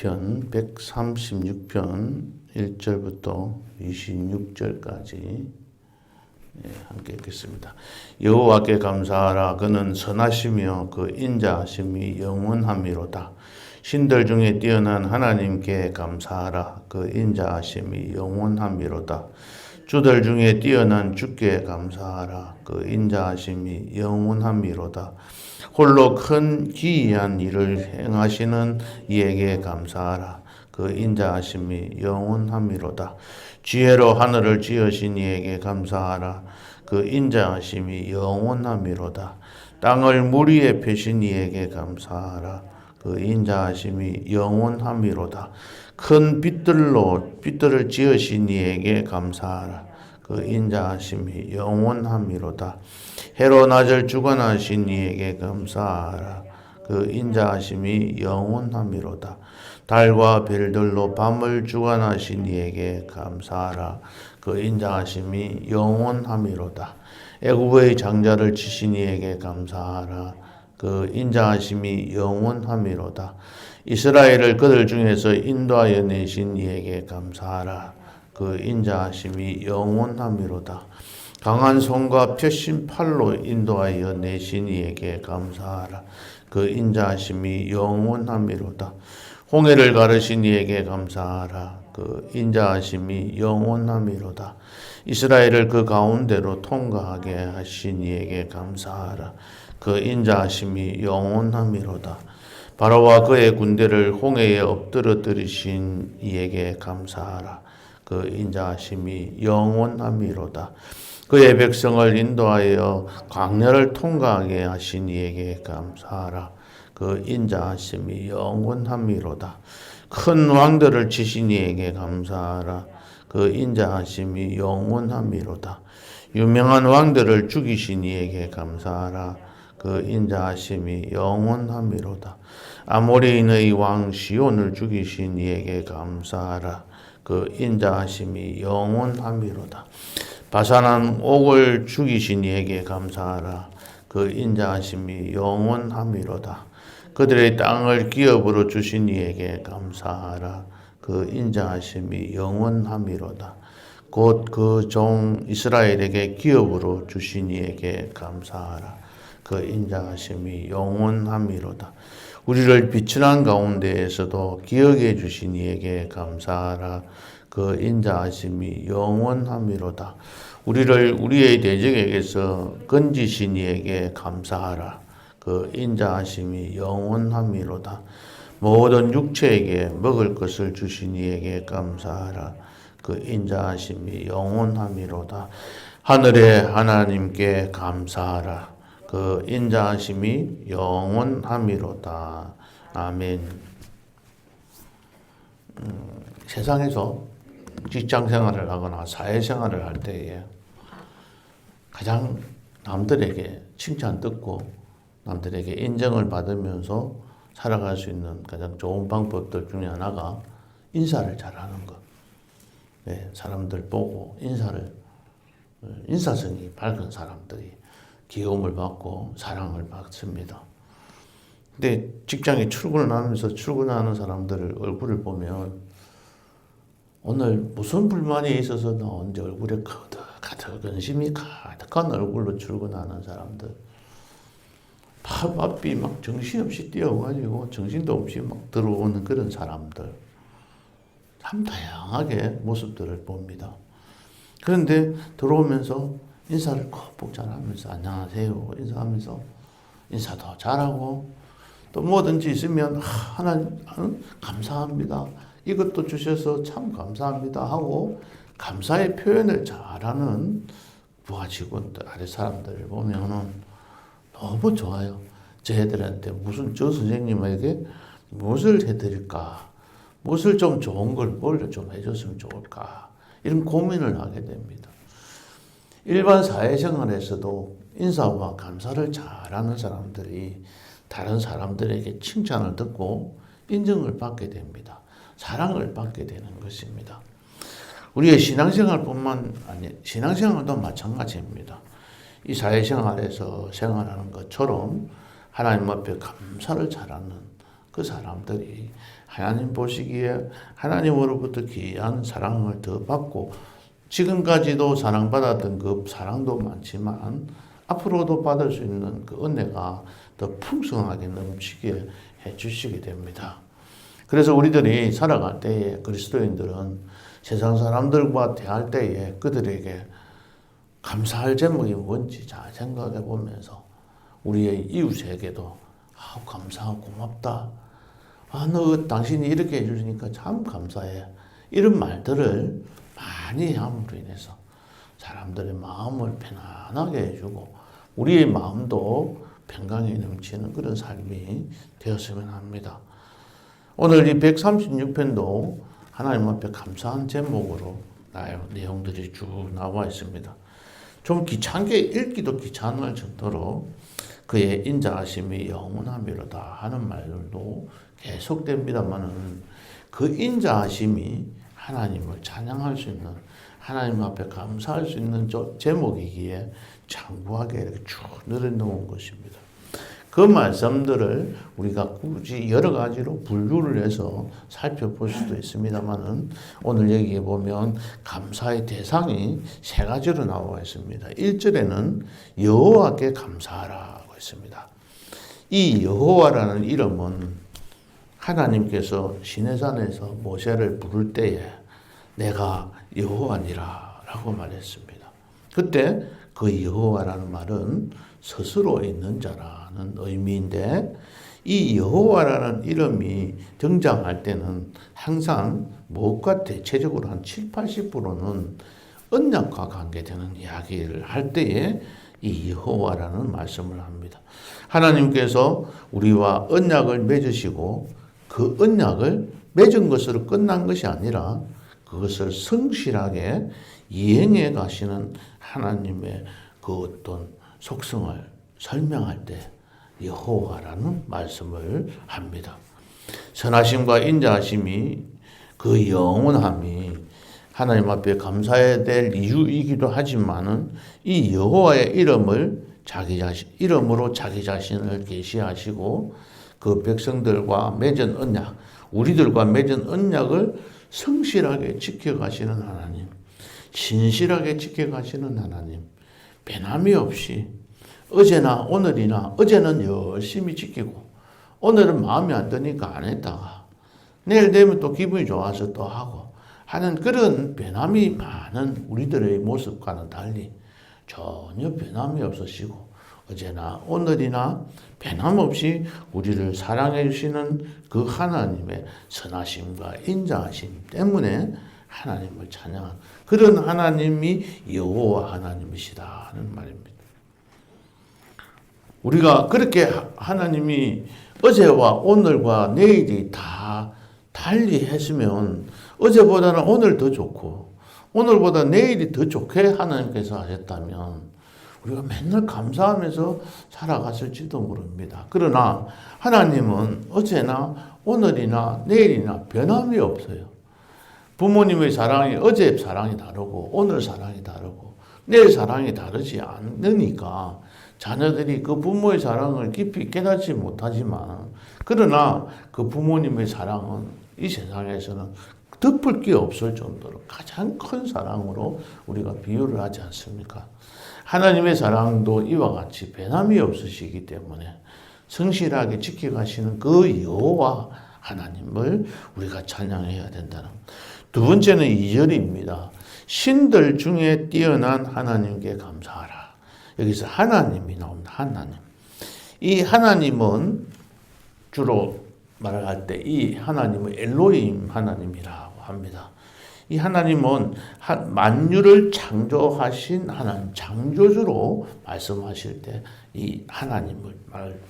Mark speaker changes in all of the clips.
Speaker 1: 시편 136편 1절부터 26절까지 함께 읽겠습니다. 여호와께 감사하라. 그는 선하시며 그 인자하심이 영원함이로다. 신들 중에 뛰어난 하나님께 감사하라. 그 인자하심이 영원함이로다. 주들 중에 뛰어난 주께 감사하라. 그 인자하심이 영원함이로다. 홀로 큰 기이한 일을 행하시는 이에게 감사하라. 그 인자하심이 영원함이로다. 지혜로 하늘을 지으신 이에게 감사하라. 그 인자하심이 영원함이로다. 땅을 물 위에 펴신 이에게 감사하라. 그 인자하심이 영원함이로다. 큰 빛들을 지으신 이에게 감사하라. 그 인자하심이 영원함이로다. 해로 낮을 주관하신 이에게 감사하라. 그 인자하심이 영원함이로다. 달과 별들로 밤을 주관하신 이에게 감사하라. 그 인자하심이 영원함이로다. 애굽의 장자를 치신 이에게 감사하라. 그 인자하심이 영원함이로다. 이스라엘을 그들 중에서 인도하여 내신 이에게 감사하라. 그 인자하심이 영원함이로다. 강한 손과 펴신 팔로 인도하여 내신 이에게 감사하라. 그 인자하심이 영원함이로다. 홍해를 가르신 이에게 감사하라. 그 인자하심이 영원함이로다. 이스라엘을 그 가운데로 통과하게 하신 이에게 감사하라. 그 인자하심이 영원함이로다. 바로와 그의 군대를 홍해에 엎드러뜨리신 이에게 감사하라. 그 인자하심이 영원함이로다. 그의 백성을 인도하여 광야를 통과하게 하신 이에게 감사하라. 그 인자하심이 영원함이로다. 큰 왕들을 치신 이에게 감사하라. 그 인자하심이 영원함이로다. 유명한 왕들을 죽이신 이에게 감사하라. 그 인자하심이 영원함이로다. 아모리인의 왕 시온을 죽이신 이에게 감사하라. 그 인자하심이 영원함이로다. 바산한 옥을 죽이신 이에게 감사하라. 그 인자하심이 영원함이로다. 그들의 땅을 기업으로 주신 이에게 감사하라. 그 인자하심이 영원함이로다. 곧 그 종 이스라엘에게 기업으로 주신 이에게 감사하라. 그 인자하심이 영원함이로다. 우리를 비천한 가운데에서도 기억해 주신 이에게 감사하라. 그 인자하심이 영원함이로다. 우리를 우리의 대적에게서 건지신 이에게 감사하라. 그 인자하심이 영원함이로다. 모든 육체에게 먹을 것을 주신 이에게 감사하라. 그 인자하심이 영원함이로다. 하늘의 하나님께 감사하라. 그 인자하심이 영원함이로다. 아멘. 세상에서 직장생활을 하거나 사회생활을 할 때에 가장 남들에게 칭찬 듣고 남들에게 인정을 받으면서 살아갈 수 있는 가장 좋은 방법들 중에 하나가 인사를 잘하는 것. 네, 사람들 보고 인사성이 밝은 사람들이 귀여움을 받고 사랑을 받습니다. 근데 직장에 출근을 하면서 출근하는 사람들 얼굴을 보면 오늘 무슨 불만이 있어서 나온지 얼굴에 가득 근심이 가득한 얼굴로 출근하는 사람들. 앞이 막 정신없이 뛰어가지고 정신도 없이 막 들어오는 그런 사람들. 참 다양하게 모습들을 봅니다. 그런데 들어오면서 인사를 꼭 잘하면서 안녕하세요 인사하면서 인사도 잘하고 또 뭐든지 있으면 하나님 감사합니다. 이것도 주셔서 참 감사합니다 하고 감사의 표현을 잘하는 부하 직원들 아래 사람들을 보면은 너무 좋아요. 저희들한테 저 선생님에게 무엇을 해드릴까? 무엇을 좀 좋은 걸 뭘 좀 해줬으면 좋을까? 이런 고민을 하게 됩니다. 일반 사회생활에서도 인사와 감사를 잘하는 사람들이 다른 사람들에게 칭찬을 듣고 인정을 받게 됩니다. 사랑을 받게 되는 것입니다. 우리의 신앙생활뿐만 아니라 신앙생활도 마찬가지입니다. 이 사회생활에서 생활하는 것처럼 하나님 앞에 감사를 잘하는 그 사람들이 하나님 보시기에 하나님으로부터 귀한 사랑을 더 받고 지금까지도 사랑받았던 그 사랑도 많지만 앞으로도 받을 수 있는 그 은혜가 더 풍성하게 넘치게 해주시게 됩니다. 그래서 우리들이 살아갈 때에 그리스도인들은 세상 사람들과 대할 때에 그들에게 감사할 제목이 뭔지 잘 생각해 보면서 우리의 이웃에게도 감사하고 고맙다. 너 당신이 이렇게 해주니까 참 감사해. 이런 말들을 많이 함으로 인해서 사람들의 마음을 편안하게 해주고 우리의 마음도 평강이 넘치는 그런 삶이 되었으면 합니다. 오늘 이 136편도 하나님 앞에 감사한 제목으로 내용들이 쭉 나와 있습니다. 좀 귀찮게 읽기도 귀찮을 정도로 그의 인자하심이 영원함이로다 하는 말들도 계속됩니다만은 그 인자하심이 하나님을 찬양할 수 있는 하나님 앞에 감사할 수 있는 제목이기에 장구하게 이렇게 쭉 늘어놓은 것입니다. 그 말씀들을 우리가 굳이 여러 가지로 분류를 해서 살펴볼 수도 있습니다만은 오늘 여기에 보면 감사의 대상이 세 가지로 나와 있습니다. 1절에는 여호와께 감사하라고 했습니다. 이 여호와라는 이름은 하나님께서 시내산에서 모세를 부를 때에 내가 여호와니라 라고 말했습니다. 그때 그 여호와라는 말은 스스로 있는 자라는 의미인데 이 여호와라는 이름이 등장할 때는 항상 무엇과 대체적으로 한 70-80%는 언약과 관계되는 이야기를 할 때에 이 여호와라는 말씀을 합니다. 하나님께서 우리와 언약을 맺으시고 그 언약을 맺은 것으로 끝난 것이 아니라 그것을 성실하게 이행해 가시는 하나님의 그 어떤 속성을 설명할 때 여호와라는 말씀을 합니다. 선하심과 인자하심이 그 영원함이 하나님 앞에 감사해야 될 이유이기도 하지만은 이 여호와의 이름으로 자기 자신을 계시하시고 그 백성들과 맺은 언약, 우리들과 맺은 언약을 성실하게 지켜가시는 하나님, 신실하게 지켜가시는 하나님, 변함이 없이 어제나 오늘이나 어제는 열심히 지키고 오늘은 마음에 안 드니까 안 했다가 내일 되면 또 기분이 좋아서 또 하고 하는 그런 변함이 많은 우리들의 모습과는 달리 전혀 변함이 없으시고 어제나 오늘이나 변함없이 우리를 사랑해 주시는 그 하나님의 선하심과 인자하심 때문에 하나님을 찬양하는 그런 하나님이 여호와 하나님이시다는 말입니다. 우리가 그렇게 하나님이 어제와 오늘과 내일이 다 달리 했으면 어제보다는 오늘 더 좋고 오늘보다 내일이 더 좋게 하나님께서 하셨다면 우리가 맨날 감사하면서 살아갔을지도 모릅니다. 그러나 하나님은 어제나 오늘이나 내일이나 변함이 없어요. 부모님의 사랑이 어제 사랑이 다르고 오늘 사랑이 다르고 내일 사랑이 다르지 않으니까 자녀들이 그 부모의 사랑을 깊이 깨닫지 못하지만 그러나 그 부모님의 사랑은 이 세상에서는 덮을 게 없을 정도로 가장 큰 사랑으로 우리가 비유를 하지 않습니까? 하나님의 사랑도 이와 같이 변함이 없으시기 때문에 성실하게 지켜가시는 그 여호와 하나님을 우리가 찬양해야 된다는. 두 번째는 2절입니다. 신들 중에 뛰어난 하나님께 감사하라. 여기서 하나님이 나옵니다. 하나님. 이 하나님은 주로 말을 할 때 이 하나님은 엘로힘 하나님이라고 합니다. 이 하나님은 만유를 창조하신 하나님, 창조주로 말씀하실 때 이 하나님을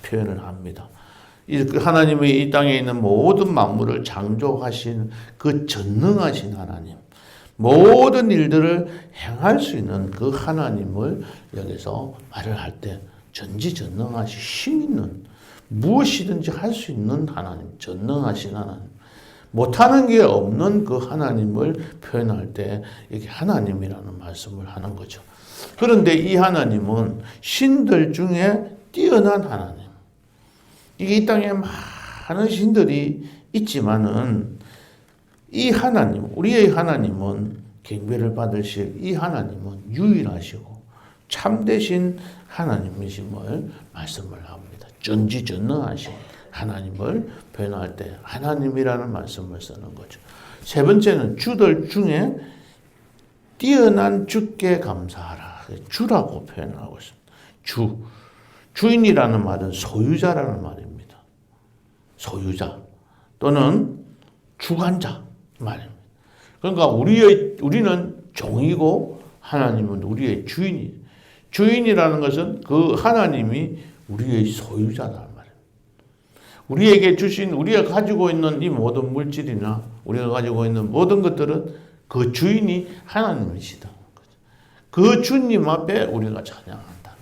Speaker 1: 표현을 합니다. 그 하나님이 이 땅에 있는 모든 만물을 창조하신 그 전능하신 하나님, 모든 일들을 행할 수 있는 그 하나님을 여기서 말을 할 때 전지전능하신 힘 있는 무엇이든지 할 수 있는 하나님, 전능하신 하나님, 못하는 게 없는 그 하나님을 표현할 때 이게 하나님이라는 말씀을 하는 거죠. 그런데 이 하나님은 신들 중에 뛰어난 하나님. 이게 이 땅에 많은 신들이 있지만은 이 하나님, 우리의 하나님은 경배를 받으실 이 하나님은 유일하시고 참되신 하나님이심을 말씀을 합니다. 전지전능하신 하나님을 표현할 때 하나님이라는 말씀을 쓰는 거죠. 세 번째는 주들 중에 뛰어난 주께 감사하라. 주라고 표현하고 있습니다. 주인이라는 말은 소유자라는 말입니다. 소유자 또는 주관자 말입니다. 그러니까 우리는 종이고 하나님은 우리의 주인이. 주인이라는 것은 그 하나님이 우리의 소유자라는 말입니다. 우리에게 주신 우리가 가지고 있는 이 모든 물질이나 우리가 가지고 있는 모든 것들은 그 주인이 하나님이시다. 그 주님 앞에 우리가 찬양한다.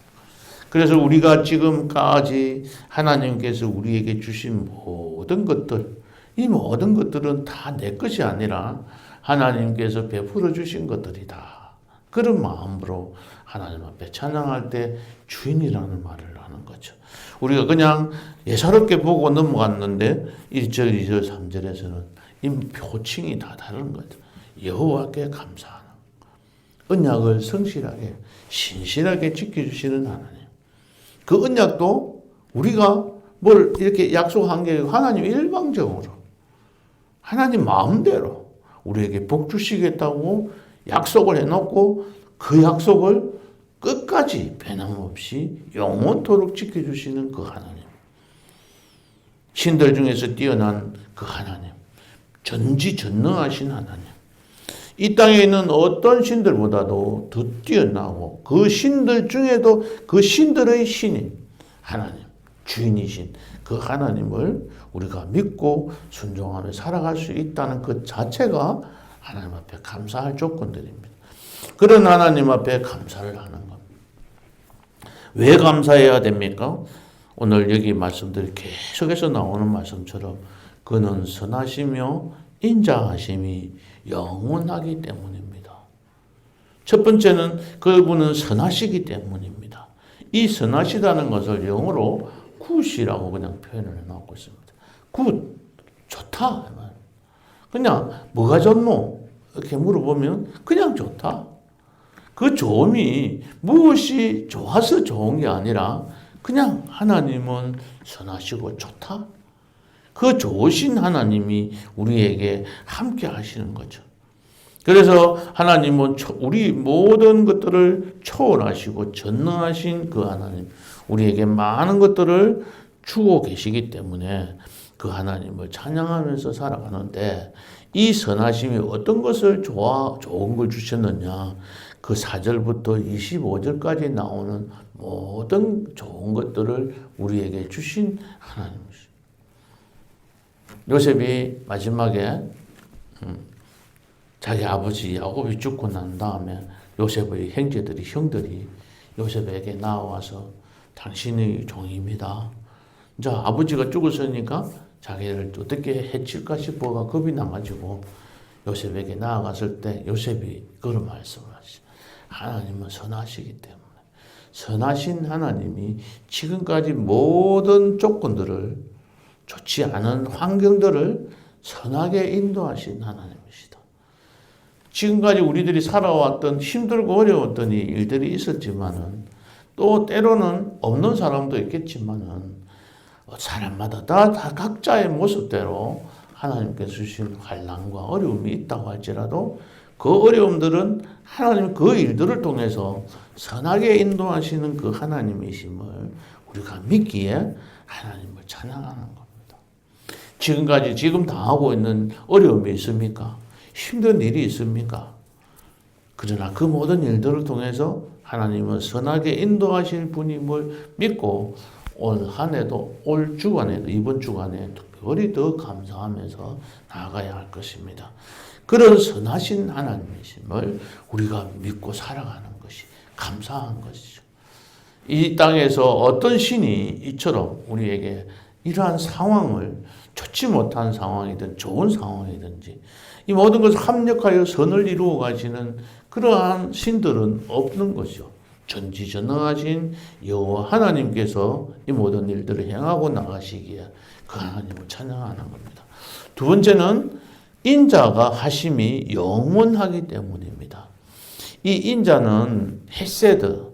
Speaker 1: 그래서 우리가 지금까지 하나님께서 우리에게 주신 모든 것들, 이 모든 것들은 다 내 것이 아니라 하나님께서 베풀어 주신 것들이다. 그런 마음으로 하나님 앞에 찬양할 때 주인이라는 말을 하는 거죠. 우리가 그냥 예사롭게 보고 넘어갔는데 1절, 2절, 3절에서는 이 표칭이 다 다른 거죠. 여호와께 감사하는 언약을 성실하게 신실하게 지켜주시는 하나님. 그 언약도 우리가 뭘 이렇게 약속한 게 하나님 일방적으로 하나님 마음대로 우리에게 복 주시겠다고 약속을 해놓고 그 약속을 끝까지 변함없이 영원토록 지켜주시는 그 하나님. 신들 중에서 뛰어난 그 하나님. 전지전능하신 하나님. 이 땅에 있는 어떤 신들보다도 더 뛰어나고 그 신들 중에도 그 신들의 신인 하나님, 주인이신 그 하나님을 우리가 믿고 순종하며 살아갈 수 있다는 그 자체가 하나님 앞에 감사할 조건들입니다. 그런 하나님 앞에 감사를 하는 겁니다. 왜 감사해야 됩니까? 오늘 여기 말씀들이 계속해서 나오는 말씀처럼 그는 선하시며 인자하심이 영원하기 때문입니다. 첫 번째는 그분은 선하시기 때문입니다. 이 선하시다는 것을 영어로 굿이라고 그냥 표현을 해놓고 있습니다. 굿, 좋다. 그냥 뭐가 좋노? 이렇게 물어보면 그냥 좋다. 그 좋음이 무엇이 좋아서 좋은 게 아니라 그냥 하나님은 선하시고 좋다. 그 좋으신 하나님이 우리에게 함께 하시는 거죠. 그래서 하나님은 우리 모든 것들을 초월하시고 전능하신 그 하나님, 우리에게 많은 것들을 주고 계시기 때문에 그 하나님을 찬양하면서 살아가는데 이 선하심이 어떤 것을 좋은 걸 주셨느냐. 그 4절부터 25절까지 나오는 모든 좋은 것들을 우리에게 주신 하나님이십니다. 요셉이 마지막에 자기 아버지 야곱이 죽고 난 다음에 요셉의 형들이 요셉에게 나와서 당신의 종입니다. 자, 아버지가 죽었으니까 자기를 어떻게 해칠까 싶어가 겁이 나가지고 요셉에게 나아갔을 때 요셉이 그런 말씀을 하시죠. 하나님은 선하시기 때문에 선하신 하나님이 지금까지 모든 조건들을 좋지 않은 환경들을 선하게 인도하신 하나님이시다. 지금까지 우리들이 살아왔던 힘들고 어려웠던 일들이 있었지만은 또 때로는 없는 사람도 있겠지만은 사람마다 다 각자의 모습대로 하나님께서 주신 환난과 어려움이 있다고 할지라도 그 어려움들은 하나님 그 일들을 통해서 선하게 인도하시는 그 하나님이심을 우리가 믿기에 하나님을 찬양하는 겁니다. 지금까지 지금 당하고 있는 어려움이 있습니까? 힘든 일이 있습니까? 그러나 그 모든 일들을 통해서 하나님은 선하게 인도하실 분임을 믿고 올 한 해도 올 주간에도 이번 주간에 특별히 더 감사하면서 나아가야 할 것입니다. 그런 선하신 하나님이심을 우리가 믿고 살아가는 것이 감사한 것이죠. 이 땅에서 어떤 신이 이처럼 우리에게 이러한 상황을 좋지 못한 상황이든 좋은 상황이든지 이 모든 것을 합력하여 선을 이루어 가시는 그러한 신들은 없는 것이죠. 전지전능하신 여호와 하나님께서 이 모든 일들을 행하고 나가시기에 그 하나님을 찬양하는 겁니다. 두 번째는 인자가 하심이 영원하기 때문입니다. 이 인자는 헤세드,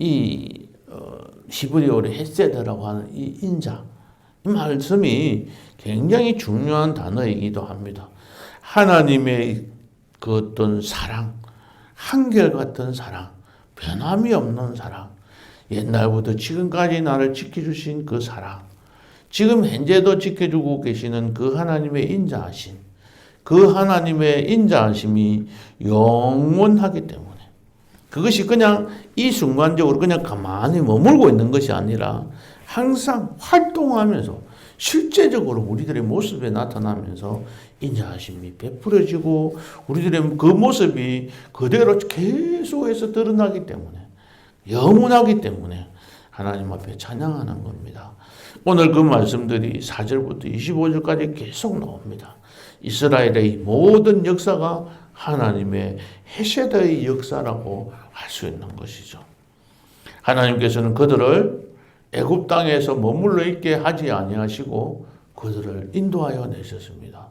Speaker 1: 이 히브리어로 헤세드라고 하는 이 인자, 이 말씀이 굉장히 중요한 단어이기도 합니다. 하나님의 그 어떤 사랑, 한결같은 사랑, 변함이 없는 사랑, 옛날부터 지금까지 나를 지켜주신 그 사랑, 지금 현재도 지켜주고 계시는 그 하나님의 인자하심, 그 하나님의 인자하심이 영원하기 때문에 그것이 그냥 이 순간적으로 그냥 가만히 머물고 있는 것이 아니라 항상 활동하면서 실제적으로 우리들의 모습에 나타나면서 인자하심이 베풀어지고 우리들의 그 모습이 그대로 계속해서 드러나기 때문에 영원하기 때문에 하나님 앞에 찬양하는 겁니다. 오늘 그 말씀들이 4절부터 25절까지 계속 나옵니다. 이스라엘의 모든 역사가 하나님의 헤세드의 역사라고 할 수 있는 것이죠. 하나님께서는 그들을 애굽 땅에서 머물러 있게 하지 아니하시고 그들을 인도하여 내셨습니다.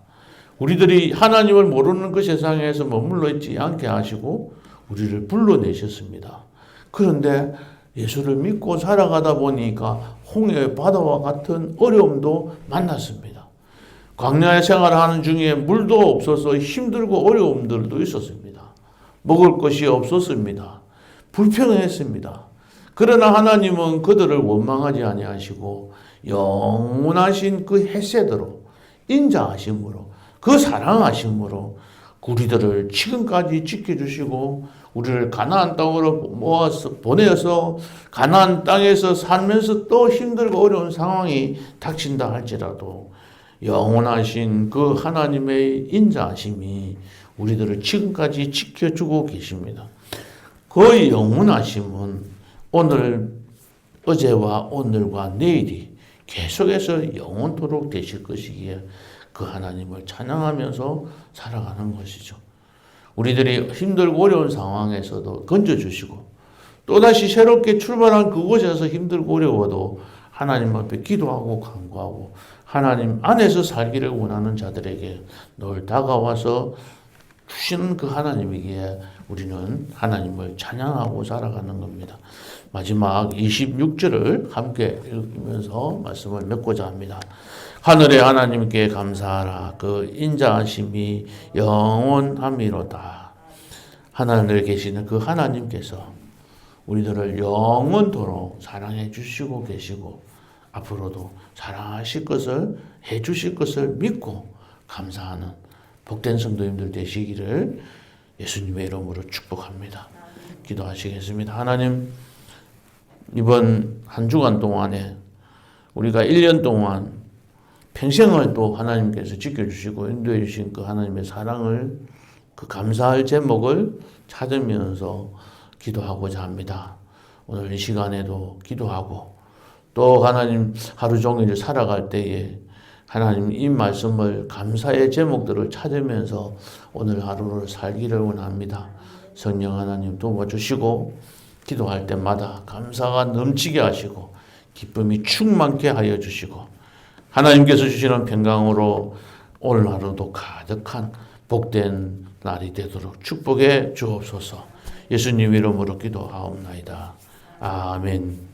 Speaker 1: 우리들이 하나님을 모르는 그 세상에서 머물러 있지 않게 하시고 우리를 불러내셨습니다. 그런데 예수를 믿고 살아가다 보니까 홍해의 바다와 같은 어려움도 만났습니다. 광야의 생활을 하는 중에 물도 없어서 힘들고 어려움들도 있었습니다. 먹을 것이 없었습니다. 불평했습니다. 그러나 하나님은 그들을 원망하지 아니하시고 영원하신 그 헤세드로 인자하심으로 그 사랑하심으로 우리들을 지금까지 지켜주시고 우리를 가나안 땅으로 모아서 보내어서 가나안 땅에서 살면서 또 힘들고 어려운 상황이 닥친다 할지라도 영원하신 그 하나님의 인자하심이 우리들을 지금까지 지켜주고 계십니다. 그 영원하심은 오늘, 어제와 오늘과 내일이 계속해서 영원토록 되실 것이기에 그 하나님을 찬양하면서 살아가는 것이죠. 우리들이 힘들고 어려운 상황에서도 건져주시고 또다시 새롭게 출발한 그곳에서 힘들고 어려워도 하나님 앞에 기도하고 간구하고 하나님 안에서 살기를 원하는 자들에게 늘 다가와서 주시는 그 하나님에게 우리는 하나님을 찬양하고 살아가는 겁니다. 마지막 26절을 함께 읽으면서 말씀을 맺고자 합니다. 하늘의 하나님께 감사하라. 그 인자하심이 영원함이로다. 하늘에 계시는 그 하나님께서 우리들을 영원토록 사랑해 주시고 계시고 앞으로도 사랑하실 것을 해 주실 것을 믿고 감사하는 복된 성도님들 되시기를 예수님의 이름으로 축복합니다. 기도하시겠습니다. 하나님, 이번 한 주간 동안에 우리가 1년 동안 평생을 또 하나님께서 지켜주시고 인도해 주신 그 하나님의 사랑을 그 감사할 제목을 찾으면서 기도하고자 합니다. 오늘 이 시간에도 기도하고 또 하나님 하루 종일 살아갈 때에 하나님 이 말씀을 감사의 제목들을 찾으면서 오늘 하루를 살기를 원합니다. 성령 하나님 도와주시고 기도할 때마다 감사가 넘치게 하시고 기쁨이 충만케 하여 주시고 하나님께서 주시는 평강으로 오늘 하루도 가득한 복된 날이 되도록 축복해 주옵소서. 예수님 이름으로 기도하옵나이다. 아멘.